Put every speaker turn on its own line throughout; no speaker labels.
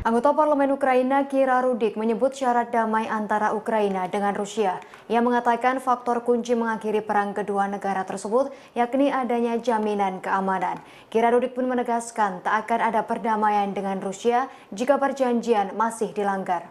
Anggota Parlemen Ukraina Kira Rudik menyebut syarat damai antara Ukraina dengan Rusia. Ia mengatakan faktor kunci mengakhiri perang kedua negara tersebut yakni adanya jaminan keamanan. Kira Rudik pun menegaskan tak akan ada perdamaian dengan Rusia jika perjanjian masih dilanggar.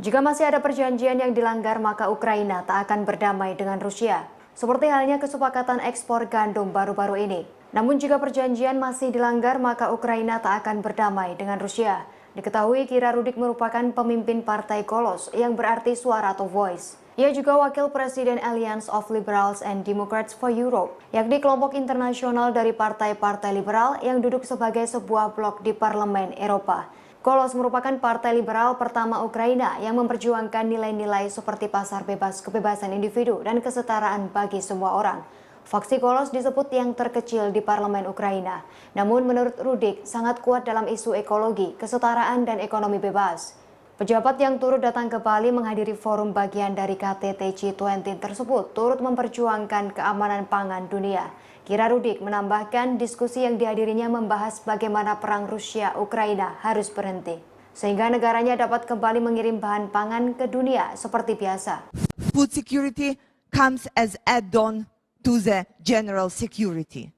Jika masih ada perjanjian yang dilanggar, maka Ukraina tak akan berdamai dengan Rusia. Seperti halnya kesepakatan ekspor gandum baru-baru ini. Namun jika perjanjian masih dilanggar, maka Ukraina tak akan berdamai dengan Rusia. Diketahui Kira Rudik merupakan pemimpin Partai Golos yang berarti suara atau voice. Ia juga wakil Presiden Alliance of Liberals and Democrats for Europe, yakni kelompok internasional dari partai-partai liberal yang duduk sebagai sebuah blok di Parlemen Eropa. Golos merupakan partai liberal pertama Ukraina yang memperjuangkan nilai-nilai seperti pasar bebas, kebebasan individu, dan kesetaraan bagi semua orang. Faksi Golos disebut yang terkecil di Parlemen Ukraina. Namun menurut Rudik sangat kuat dalam isu ekologi, kesetaraan, dan ekonomi bebas. Pejabat yang turut datang ke Bali menghadiri forum bagian dari KTT G20 tersebut turut memperjuangkan keamanan pangan dunia. Kira Rudik menambahkan diskusi yang dihadirinya membahas bagaimana perang Rusia-Ukraina harus berhenti, sehingga negaranya dapat kembali mengirim bahan pangan ke dunia seperti biasa.
Food security comes as add-on to the general security.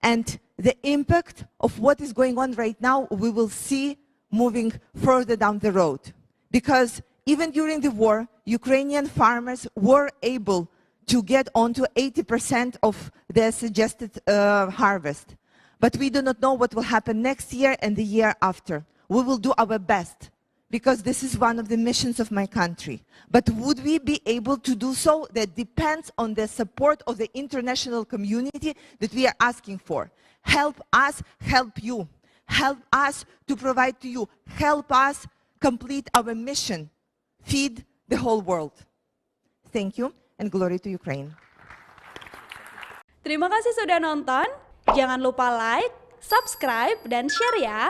And the impact of what is going on right now, we will see moving further down the road. Because even during the war, Ukrainian farmers were able to get onto 80% of their suggested harvest. But we do not know what will happen next year and the year after. We will do our best, because this is one of the missions of my country. But would we be able to do so? That depends on the support of the international community that we are asking for. Help us, help you. Help us to provide to you. Help us complete our mission. Feed the whole world. Thank you, and glory to Ukraine.
Terima kasih sudah nonton. Jangan lupa like, subscribe, dan share ya.